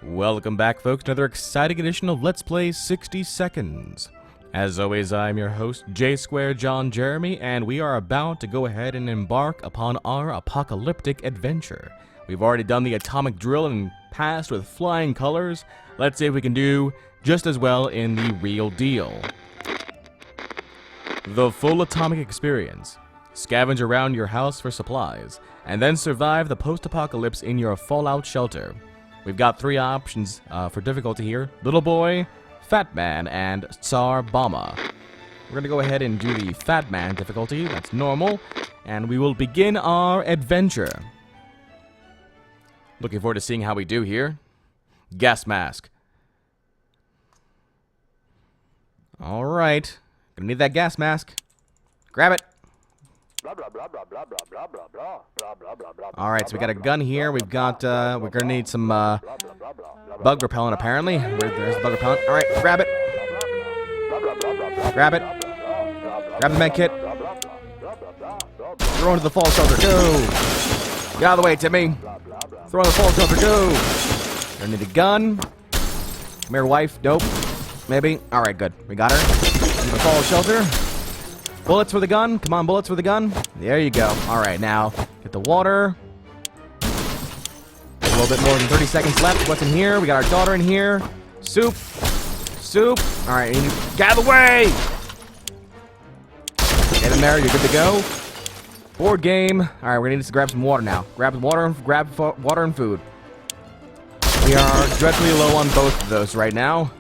Welcome back, folks, to another exciting edition of Let's Play 60 Seconds. As always, I'm your host, J-Square John Jeremy, and we are about to go ahead and embark upon our apocalyptic adventure. We've already done the atomic drill and passed with flying colors. Let's see if we can do just as well in the real deal. The full atomic experience. Scavenge around your house for supplies, and then survive the post-apocalypse in your fallout shelter. We've got three options for difficulty here: Little Boy, Fat Man, and Tsar Bomba. We're gonna go ahead and do the Fat Man difficulty. That's normal, and we will begin our adventure. Looking forward to seeing how we do here. Gas mask. Alright, gonna need that gas mask. Grab it. Alright, so we got a gun here. We've got, we're gonna need some, bug repellent, apparently. There's the bug repellent. Alright, grab it. Grab it. Grab the med kit. Throw into the fall shelter. Go! Get out of the way, Timmy. Throw in the fall shelter. Go! Gonna need a gun. Come here, wife. Nope. Maybe. Alright, good. We got her. In the fall shelter. Bullets for the gun. Come on, bullets for the gun. There you go. Alright, now, get the water. A little bit more than 30 seconds left. What's in here? We got our daughter in here. Soup. Soup. Alright, get out of the way! Get in there. You're good to go. Board game. Alright, we're gonna need to grab some water now. Grab water and food. We are dreadfully low on both of those right now.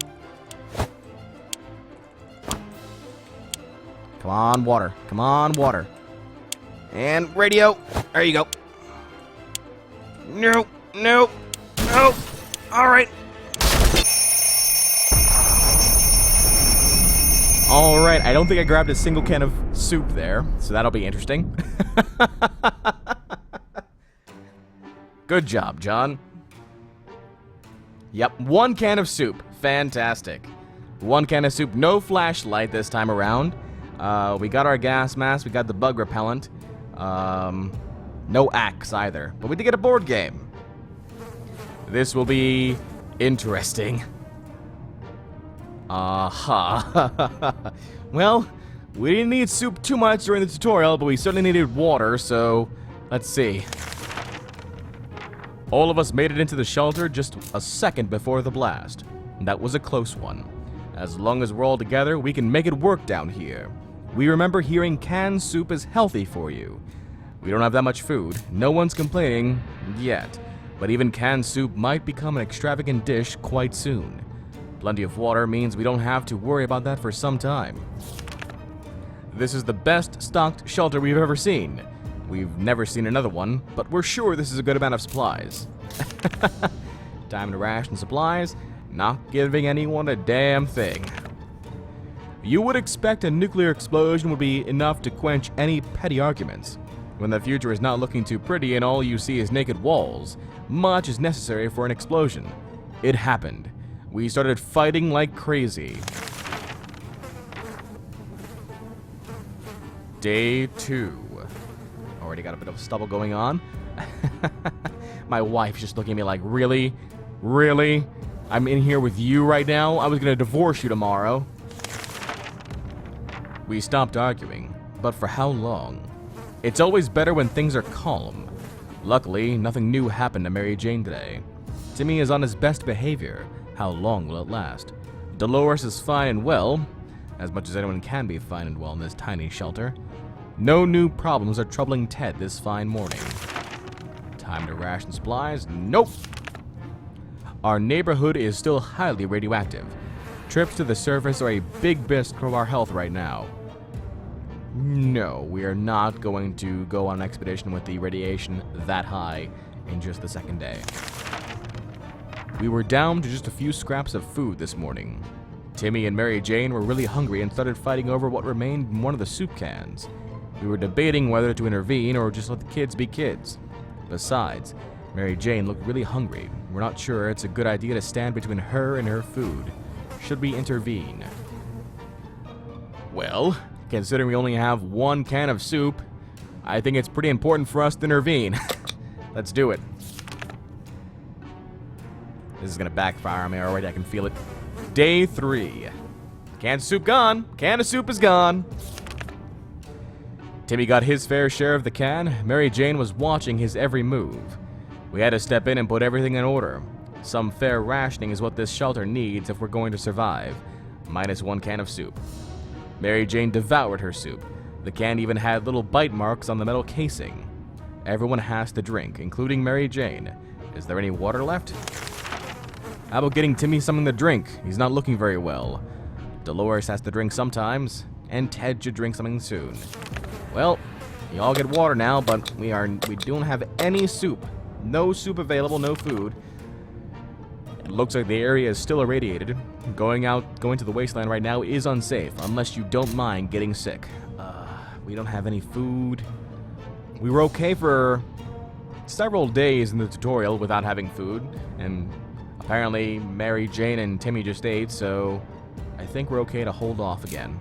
Come on, water. Come on, water. And radio. There you go. No, no, no. Alright. Alright, I don't think I grabbed a single can of soup there, so that'll be interesting. Good job, John. Yep, one can of soup. Fantastic. One can of soup, no flashlight this time around. We got our gas mask, we got the bug repellent. No axe either. But we did get a board game. This will be interesting. Well, we didn't need soup too much during the tutorial, but we certainly needed water, so let's see. All of us made it into the shelter just a second before the blast. That was a close one. As long as we're all together, we can make it work down here. We remember hearing canned soup is healthy for you. We don't have that much food. No one's complaining yet. But even canned soup might become an extravagant dish quite soon. Plenty of water means we don't have to worry about that for some time. This is the best stocked shelter we've ever seen. We've never seen another one, but we're sure this is a good amount of supplies. Time to ration supplies, not giving anyone a damn thing. You would expect a nuclear explosion would be enough to quench any petty arguments. When the future is not looking too pretty and all you see is naked walls, much is necessary for an explosion. It happened. We started fighting like crazy. Day 2. Already got a bit of stubble going on. My wife's just looking at me like, really? Really? I'm in here with you right now? I was gonna divorce you tomorrow. We stopped arguing, but for how long? It's always better when things are calm. Luckily, nothing new happened to Mary Jane today. Timmy is on his best behavior. How long will it last? Dolores is fine and well, as much as anyone can be fine and well in this tiny shelter. No new problems are troubling Ted this fine morning. Time to ration supplies? Nope! Our neighborhood is still highly radioactive. Trips to the surface are a big risk for our health right now. No, we are not going to go on an expedition with the radiation that high in just the second day. We were down to just a few scraps of food this morning. Timmy and Mary Jane were really hungry and started fighting over what remained in one of the soup cans. We were debating whether to intervene or just let the kids be kids. Besides, Mary Jane looked really hungry. We're not sure it's a good idea to stand between her and her food. Should we intervene? Well, considering we only have one can of soup, I think it's pretty important for us to intervene. Let's do it. This is going to backfire on me already. I can feel it. Day 3. Can of soup gone. Can of soup is gone. Timmy got his fair share of the can. Mary Jane was watching his every move. We had to step in and put everything in order. Some fair rationing is what this shelter needs if we're going to survive. Minus 1 can of soup. Mary Jane devoured her soup. The can even had little bite marks on the metal casing. Everyone has to drink, including Mary Jane. Is there any water left? How about getting Timmy something to drink? He's not looking very well. Dolores has to drink sometimes, and Ted should drink something soon. Well, you all get water now, but we don't have any soup. No soup available, no food. It looks like the area is still irradiated. Going to the wasteland right now is unsafe, unless you don't mind getting sick. We don't have any food. We were okay for several days in the tutorial without having food, and apparently Mary Jane and Timmy just ate, so I think we're okay to hold off again.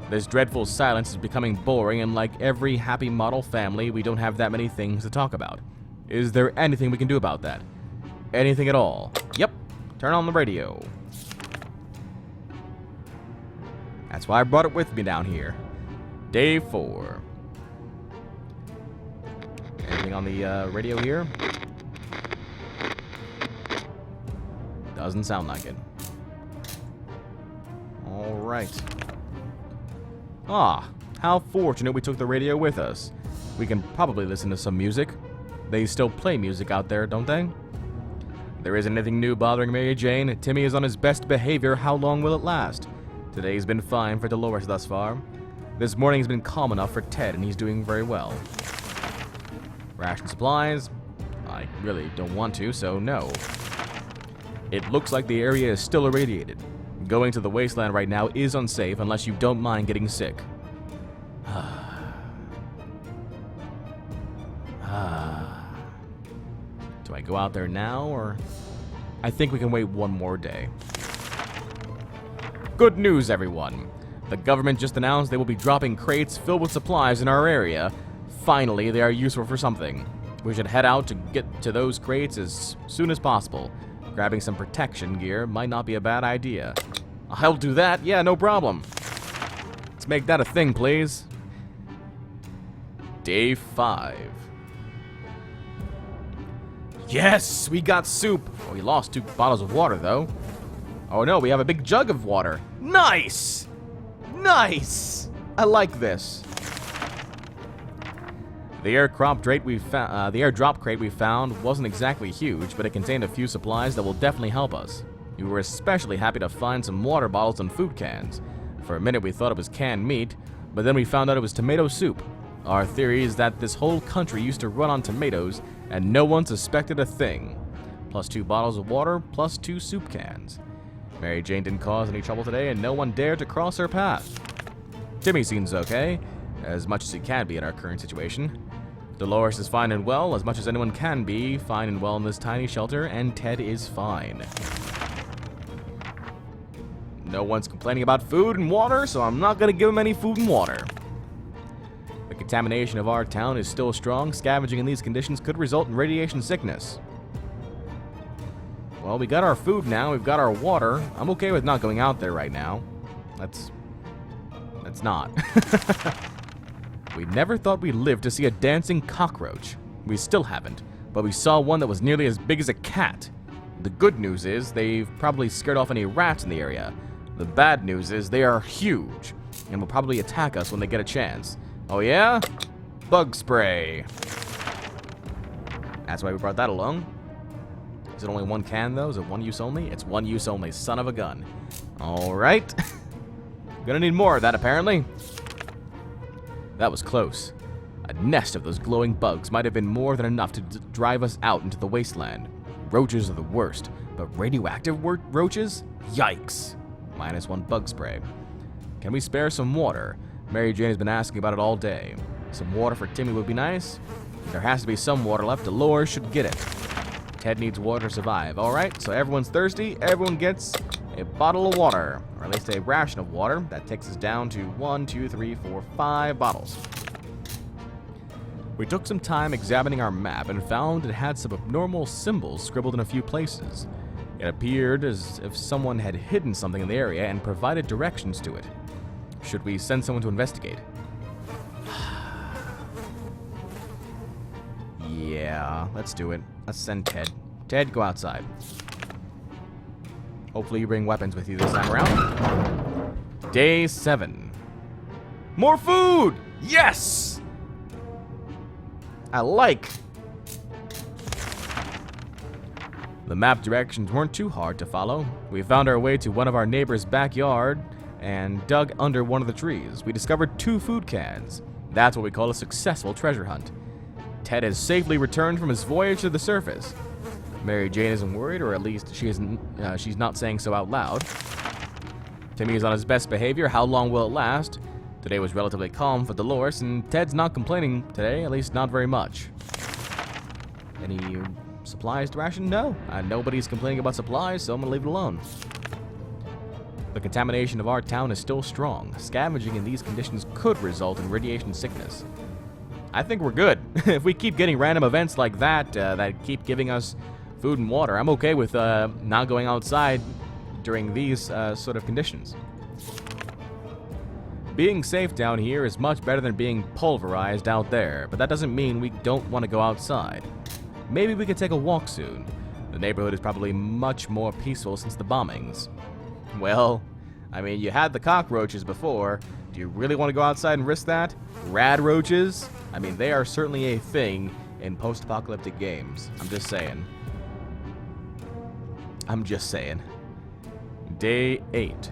This dreadful silence is becoming boring, and like every happy model family, we don't have that many things to talk about. Is there anything we can do about that? Anything at all? Yep. Turn on the radio. That's why I brought it with me down here. Day 4. Anything on the radio here? Doesn't sound like it. Alright. Ah, how fortunate we took the radio with us. We can probably listen to some music. They still play music out there, don't they? There isn't anything new bothering Mary Jane. Timmy is on his best behavior. How long will it last? Today's been fine for Dolores thus far. This morning's been calm enough for Ted, and he's doing very well. Ration supplies? I really don't want to, so no. It looks like the area is still irradiated. Going to the wasteland right now is unsafe unless you don't mind getting sick. Do I go out there now, or... I think we can wait one more day. Good news, everyone. The government just announced they will be dropping crates filled with supplies in our area. Finally, they are useful for something. We should head out to get to those crates as soon as possible. Grabbing some protection gear might not be a bad idea. I'll do that. Yeah, no problem. Let's make that a thing, please. Day 5. Yes, we got soup. Oh, we lost 2 bottles of water, though. Oh, no, we have a big jug of water. Nice! Nice! I like this. The airdrop crate we found wasn't exactly huge, but it contained a few supplies that will definitely help us. We were especially happy to find some water bottles and food cans. For a minute we thought it was canned meat, but then we found out it was tomato soup. Our theory is that this whole country used to run on tomatoes, and no one suspected a thing. Plus 2 bottles of water, plus 2 soup cans. Mary Jane didn't cause any trouble today, and no one dared to cross her path. Timmy seems okay, as much as he can be in our current situation. Dolores is fine and well, as much as anyone can be fine and well in this tiny shelter, and Ted is fine. No one's complaining about food and water, so I'm not going to give them any food and water. The contamination of our town is still strong. Scavenging in these conditions could result in radiation sickness. Well, we got our food now, we've got our water. I'm okay with not going out there right now. Let's not. We never thought we'd live to see a dancing cockroach. We still haven't, but we saw one that was nearly as big as a cat. The good news is they've probably scared off any rats in the area. The bad news is they are huge and will probably attack us when they get a chance. Oh yeah? Bug spray. That's why we brought that along. Is it only 1 can though? Is it 1 use only? It's 1 use only, son of a gun. Alright. Gonna need more of that apparently. That was close. A nest of those glowing bugs might have been more than enough to drive us out into the wasteland. Roaches are the worst, but radioactive roaches? Yikes. Minus 1 bug spray. Can we spare some water? Mary Jane has been asking about it all day. Some water for Timmy would be nice. There has to be some water left. Dolores should get it. Ted needs water to survive. Alright, so everyone's thirsty. Everyone gets a bottle of water, or at least a ration of water. That takes us down to 1, 2, 3, 4, 5 bottles. We took some time examining our map and found it had some abnormal symbols scribbled in a few places. It appeared as if someone had hidden something in the area and provided directions to it. Should we send someone to investigate? Yeah, let's do it. Let's send Ted. Ted, go outside. Hopefully you bring weapons with you this time around. Day 7. More food! Yes! I like. The map directions weren't too hard to follow. We found our way to one of our neighbor's backyard and dug under one of the trees. We discovered 2 food cans. That's what we call a successful treasure hunt. Ted has safely returned from his voyage to the surface. Mary Jane isn't worried, or at least she's not saying so out loud. Timmy is on his best behavior. How long will it last? Today was relatively calm for Dolores, and Ted's not complaining today, at least not very much. Any supplies to ration? No. Nobody's complaining about supplies, so I'm gonna leave it alone. The contamination of our town is still strong. Scavenging in these conditions could result in radiation sickness. I think we're good. If we keep getting random events like that, that keep giving us food and water, I'm okay with not going outside during these sort of conditions. Being safe down here is much better than being pulverized out there, but that doesn't mean we don't want to go outside. Maybe we could take a walk soon. The neighborhood is probably much more peaceful since the bombings. Well, I mean, you had the cockroaches before. Do you really want to go outside and risk that? Rad roaches? I mean, they are certainly a thing in post-apocalyptic games. I'm just saying. Day 8.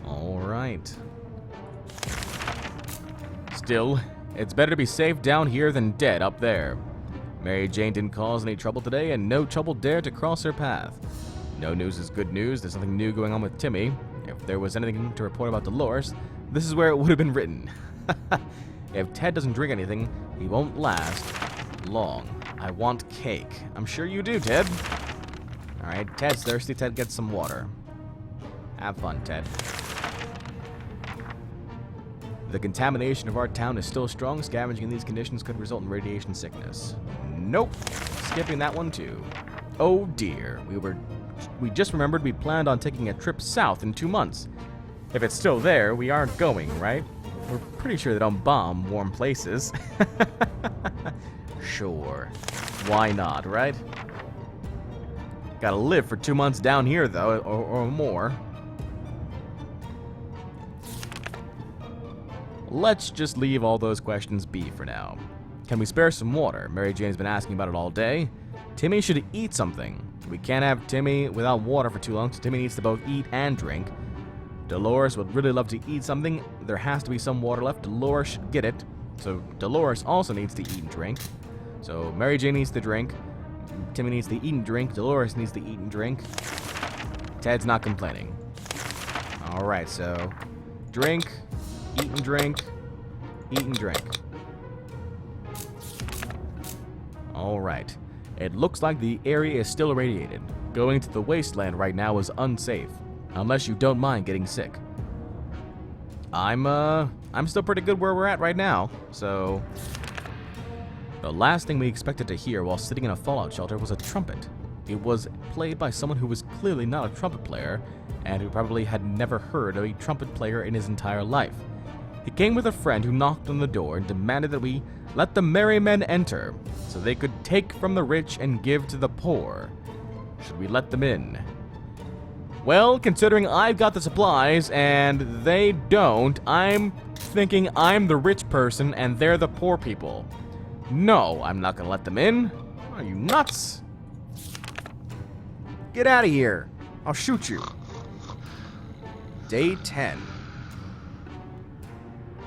Alright. Still, it's better to be safe down here than dead up there. Mary Jane didn't cause any trouble today, and no trouble dared to cross her path. No news is good news. There's something new going on with Timmy. If there was anything to report about Dolores, this is where it would have been written. If Ted doesn't drink anything, he won't last long. I want cake. I'm sure you do, Ted. Alright, Ted's thirsty. Ted gets some water. Have fun, Ted. The contamination of our town is still strong. Scavenging in these conditions could result in radiation sickness. Nope. Skipping that one too. Oh dear. We just remembered we planned on taking a trip south in 2 months. If it's still there, we aren't going, right? We're pretty sure they don't bomb warm places. Sure. Why not, right? Gotta live for 2 months down here, though, or more. Let's just leave all those questions be for now. Can we spare some water? Mary Jane's been asking about it all day. Timmy should eat something. We can't have Timmy without water for too long, so Timmy needs to both eat and drink. Dolores would really love to eat something. There has to be some water left. Dolores should get it. So Dolores also needs to eat and drink. So Mary Jane needs to drink. Timmy needs to eat and drink. Dolores needs to eat and drink. Ted's not complaining. Alright, so drink, eat and drink, eat and drink. Alright. It looks like the area is still irradiated. Going to the wasteland right now is unsafe. Unless you don't mind getting sick. I'm still pretty good where we're at right now, so... The last thing we expected to hear while sitting in a fallout shelter was a trumpet. It was played by someone who was clearly not a trumpet player, and who probably had never heard of a trumpet player in his entire life. He came with a friend who knocked on the door and demanded that we let the merry men enter, so they could take from the rich and give to the poor. Should we let them in? Well, considering I've got the supplies and they don't, I'm thinking I'm the rich person and they're the poor people. No, I'm not gonna let them in. Are you nuts? Get out of here. I'll shoot you. Day 10.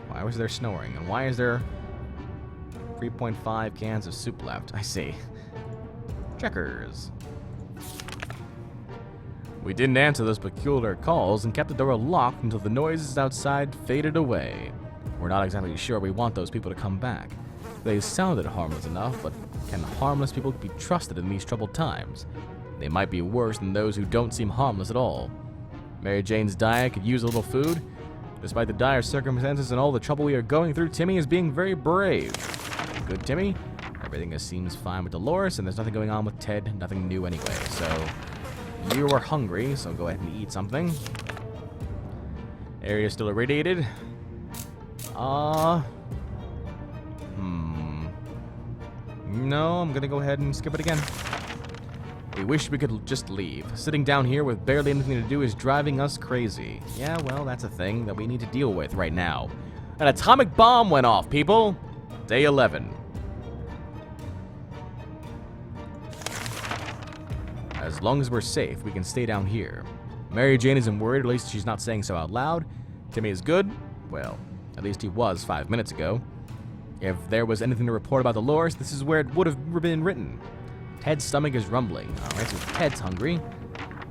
Why was there snoring? And why is there 3.5 cans of soup left? I see. Checkers. We didn't answer those peculiar calls and kept the door locked until the noises outside faded away. We're not exactly sure we want those people to come back. They sounded harmless enough, but can harmless people be trusted in these troubled times? They might be worse than those who don't seem harmless at all. Mary Jane's diet could use a little food. Despite the dire circumstances and all the trouble we are going through, Timmy is being very brave. Good, Timmy. Everything seems fine with Dolores, and there's nothing going on with Ted. Nothing new anyway. So, you are hungry, so go ahead and eat something. Area still irradiated. No, I'm gonna go ahead and skip it again. We wish we could just leave. Sitting down here with barely anything to do is driving us crazy. Yeah, well, that's a thing that we need to deal with right now. An atomic bomb went off, people! Day 11. As long as we're safe, we can stay down here. Mary Jane isn't worried, or at least she's not saying so out loud. Timmy is good. Well, at least he was 5 minutes ago. If there was anything to report about Dolores, this is where it would have been written. Ted's stomach is rumbling. Alright, so Ted's hungry.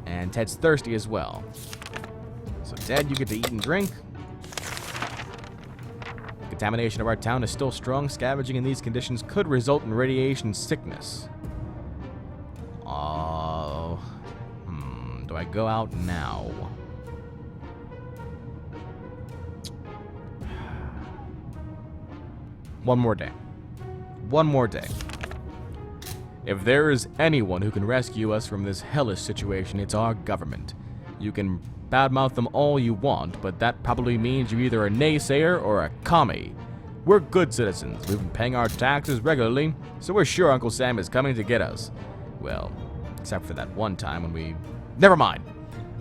And Ted's thirsty as well. So Ted, you get to eat and drink. Contamination of our town is still strong. Scavenging in these conditions could result in radiation sickness. Do I go out now? One more day. One more day. If there is anyone who can rescue us from this hellish situation, it's our government. You can badmouth them all you want, but that probably means you're either a naysayer or a commie. We're good citizens. We've been paying our taxes regularly, so we're sure Uncle Sam is coming to get us. Well, except for that one time when we... Never mind.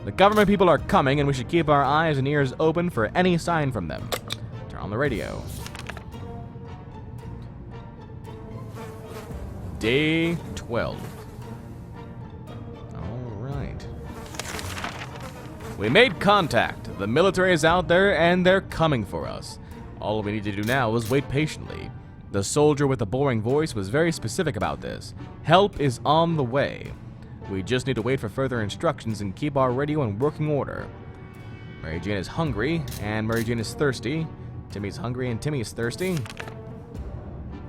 The government people are coming, and we should keep our eyes and ears open for any sign from them. Turn on the radio. Day 12. Alright. We made contact. The military is out there, and they're coming for us. All we need to do now is wait patiently. The soldier with the boring voice was very specific about this. Help is on the way. We just need to wait for further instructions and keep our radio in working order. Mary Jane is hungry, and Mary Jane is thirsty. Timmy's hungry, and Timmy is thirsty.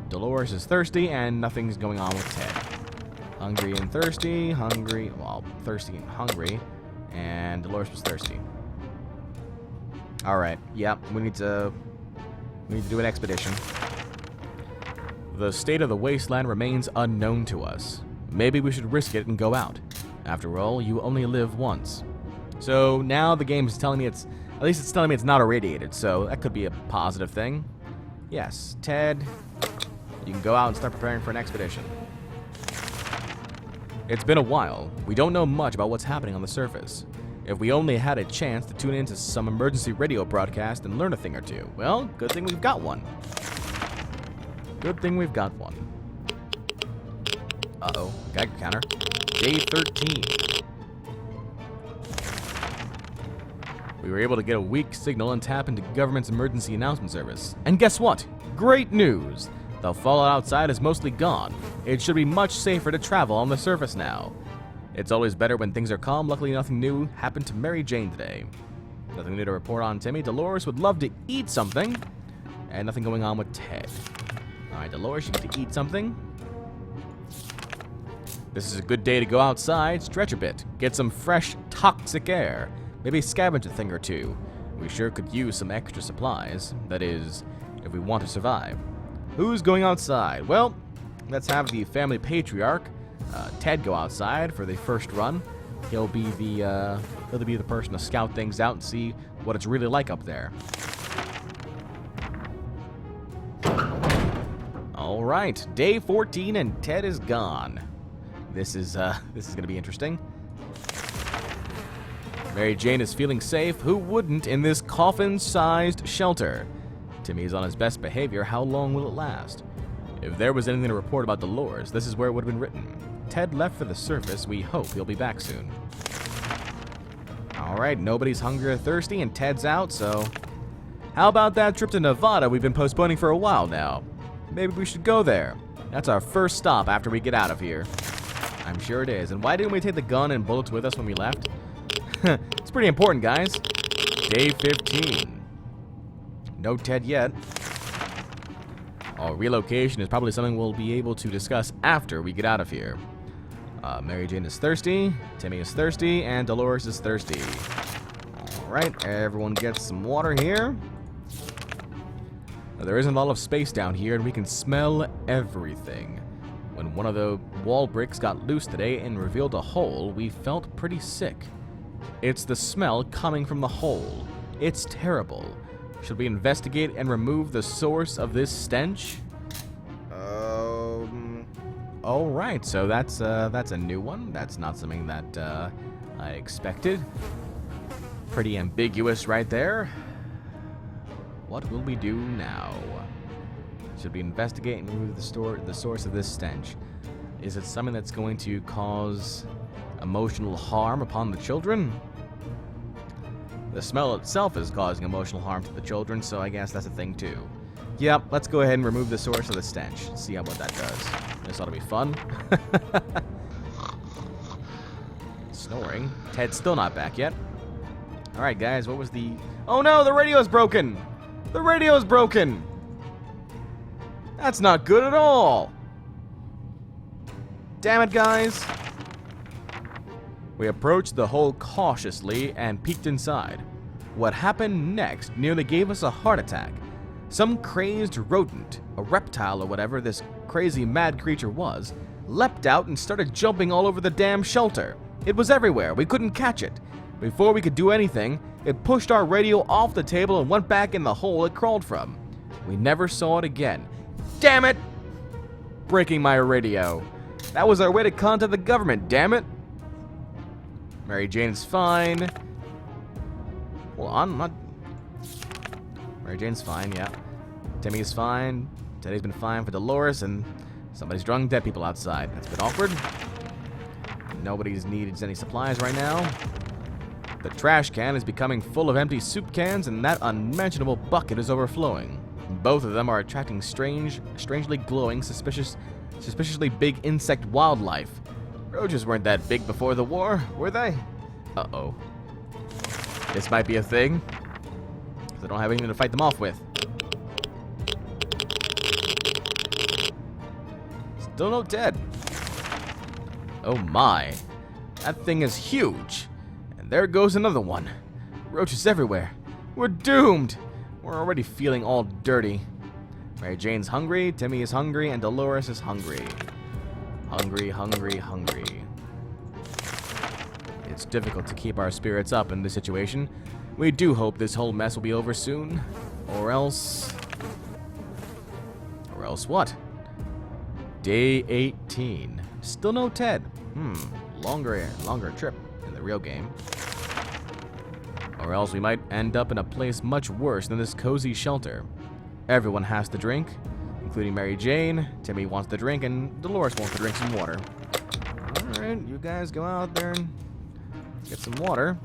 Dolores is thirsty, and nothing's going on with Ted. Hungry and thirsty, thirsty and hungry, and Dolores was thirsty. Alright, yep, we need to do an expedition. The state of the wasteland remains unknown to us. Maybe we should risk it and go out. After all, you only live once. So now the game is telling me at least it's telling me it's not irradiated, so that could be a positive thing. Yes, Ted, you can go out and start preparing for an expedition. It's been a while. We don't know much about what's happening on the surface. If we only had a chance to tune into some emergency radio broadcast and learn a thing or two, well, good thing we've got one. Good thing we've got one. Uh-oh, Geiger counter. Day 13. We were able to get a weak signal and tap into government's emergency announcement service. And guess what? Great news! The fallout outside is mostly gone. It should be much safer to travel on the surface now. It's always better when things are calm. Luckily, nothing new happened to Mary Jane today. Nothing new to report on Timmy. Dolores would love to eat something. And nothing going on with Ted. Alright, Dolores, you get to eat something. This is a good day to go outside, stretch a bit, get some fresh, toxic air. Maybe scavenge a thing or two. We sure could use some extra supplies. That is, if we want to survive. Who's going outside? Well, let's have the family patriarch, Ted, go outside for the first run. He'll be the person to scout things out and see what it's really like up there. All right, day 14 and Ted is gone. This is gonna be interesting. Mary Jane is feeling safe. Who wouldn't in this coffin-sized shelter? Timmy is on his best behavior. How long will it last? If there was anything to report about Dolores, this is where it would have been written. Ted left for the surface. We hope he'll be back soon. Alright, nobody's hungry or thirsty, and Ted's out, so... How about that trip to Nevada we've been postponing for a while now? Maybe we should go there. That's our first stop after we get out of here. I'm sure it is. And why didn't we take the gun and bullets with us when we left? It's pretty important, guys. Day 15. No Ted yet. Relocation is probably something we'll be able to discuss after we get out of here. Mary Jane is thirsty, Timmy is thirsty, and Dolores is thirsty. Alright, everyone gets some water here. Now, there isn't a lot of space down here, and we can smell everything. When one of the wall bricks got loose today and revealed a hole, we felt pretty sick. It's the smell coming from the hole. It's terrible. Should we investigate and remove the source of this stench? Alright, so that's a new one. That's not something that I expected. Pretty ambiguous right there. What will we do now? Should we investigate and remove the source of this stench? Is it something that's going to cause emotional harm upon the children? The smell itself is causing emotional harm to the children, so I guess that's a thing too. Yep, let's go ahead and remove the source of the stench. See what that does. This ought to be fun. Snoring. Ted's still not back yet. Alright guys, what was the... Oh no, the radio's broken! The radio's broken! That's not good at all! Damn it, guys! We approached the hole cautiously and peeked inside. What happened next nearly gave us a heart attack. Some crazed rodent, a reptile or whatever this crazy mad creature was, leapt out and started jumping all over the damn shelter. It was everywhere. We couldn't catch it. Before we could do anything, it pushed our radio off the table and went back in the hole it crawled from. We never saw it again. Damn it! Breaking my radio. That was our way to contact the government, damn it! Mary Jane's fine. Well, I'm not... Mary Jane's fine, yeah. Timmy's fine. Teddy's been fine for Dolores, and somebody's drunk dead people outside. That's a bit awkward. Nobody's needed any supplies right now. The trash can is becoming full of empty soup cans, and that unmentionable bucket is overflowing. Both of them are attracting strangely glowing, suspiciously big insect wildlife. Roaches weren't that big before the war, were they? Uh-oh. This might be a thing. Because I don't have anything to fight them off with. Still no Ted. Oh my. That thing is huge. And there goes another one. Roaches everywhere. We're doomed. We're already feeling all dirty. Mary Jane's hungry, Timmy is hungry, and Dolores is hungry. Hungry, hungry, hungry. It's difficult to keep our spirits up in this situation. We do hope this whole mess will be over soon. Or else... Or else what? Day 18. Still no Ted. Longer trip in the real game. Or else we might end up in a place much worse than this cozy shelter. Everyone has to drink, including Mary Jane. Timmy wants to drink, and Dolores wants to drink some water. Alright, you guys go out there and get some water.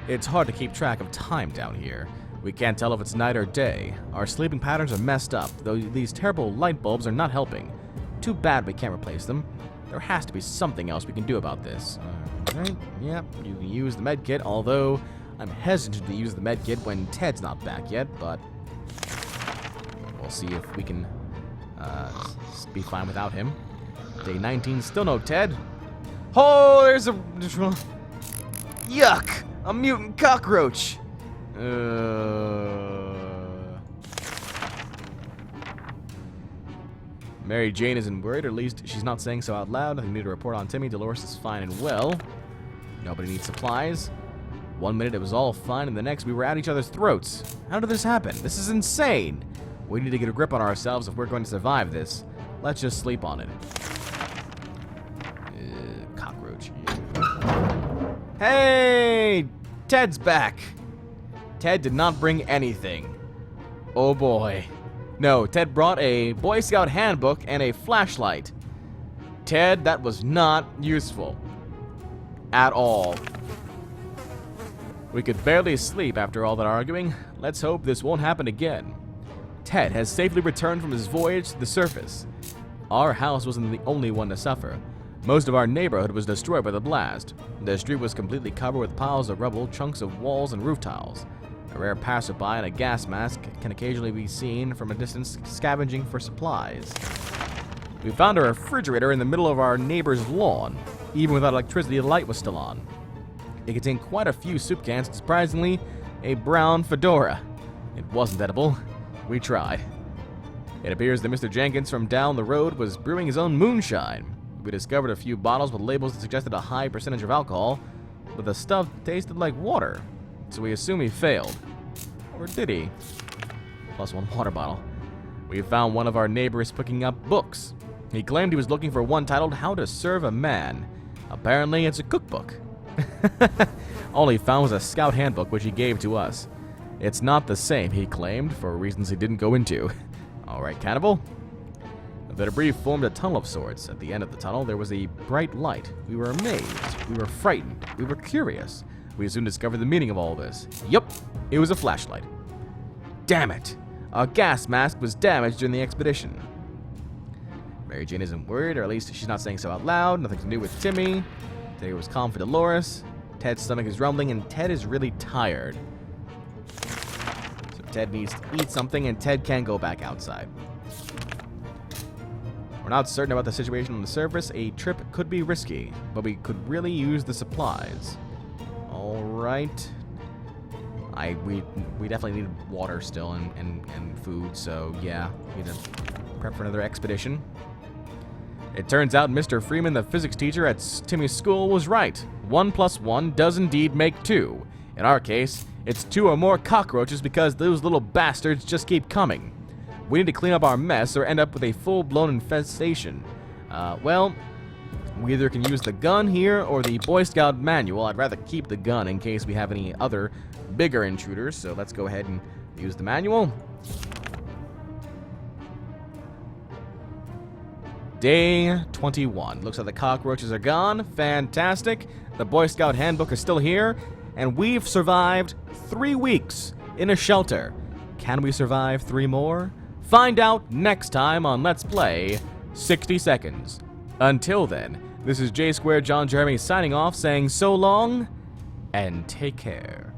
It's hard to keep track of time down here. We can't tell if it's night or day. Our sleeping patterns are messed up, though these terrible light bulbs are not helping. Too bad we can't replace them. There has to be something else we can do about this. Alright, yep, you can use the medkit, although I'm hesitant to use the medkit when Ted's not back yet, but we'll see if we can be fine without him. Day 19, still no Ted. Oh, there's a... Yuck! A mutant cockroach! Mary Jane isn't worried, or at least she's not saying so out loud. Nothing new to report on Timmy. Dolores is fine and well. Nobody needs supplies. One minute it was all fine, and the next we were at each other's throats. How did this happen? This is insane! We need to get a grip on ourselves if we're going to survive this. Let's just sleep on it. Cockroach. Hey! Ted's back! Ted did not bring anything. Oh boy. No, Ted brought a Boy Scout handbook and a flashlight. Ted, that was not useful. At all. We could barely sleep after all that arguing. Let's hope this won't happen again. Ted has safely returned from his voyage to the surface. Our house wasn't the only one to suffer. Most of our neighborhood was destroyed by the blast. The street was completely covered with piles of rubble, chunks of walls, and roof tiles. A rare passerby in a gas mask can occasionally be seen from a distance scavenging for supplies. We found a refrigerator in the middle of our neighbor's lawn. Even without electricity, the light was still on. It contained quite a few soup cans, and surprisingly, a brown fedora. It wasn't edible. We tried. It appears that Mr. Jenkins from down the road was brewing his own moonshine. We discovered a few bottles with labels that suggested a high percentage of alcohol, but the stuff tasted like water, so we assume he failed. Or did he? Plus 1 water bottle. We found one of our neighbors picking up books. He claimed he was looking for one titled How to Serve a Man. Apparently, it's a cookbook. All he found was a scout handbook, which he gave to us. It's not the same, he claimed, for reasons he didn't go into. Alright, cannibal. The debris formed a tunnel of sorts. At the end of the tunnel, there was a bright light. We were amazed. We were frightened. We were curious. We soon discovered the meaning of all this. Yup, it was a flashlight. Damn it! Our gas mask was damaged during the expedition. Mary Jane isn't worried, or at least she's not saying so out loud. Nothing to do with Timmy. Today was calm for Dolores. Ted's stomach is rumbling, and Ted is really tired. So Ted needs to eat something, and Ted can't go back outside. We're not certain about the situation on the surface. A trip could be risky, but we could really use the supplies. Alright. We definitely need water still and food, so yeah, we need to prep for another expedition. It turns out Mr. Freeman, the physics teacher at Timmy's school, was right. 1 + 1 does indeed make 2. In our case, it's 2 or more cockroaches because those little bastards just keep coming. We need to clean up our mess or end up with a full-blown infestation. Well, we either can use the gun here or the Boy Scout manual. I'd rather keep the gun in case we have any other bigger intruders, so let's go ahead and use the manual. Day 21. Looks like the cockroaches are gone. Fantastic. The Boy Scout handbook is still here, and we've survived 3 weeks in a shelter. Can we survive 3 more? Find out next time on Let's Play 60 Seconds. Until then, this is J Square John Jeremy signing off, saying so long and take care.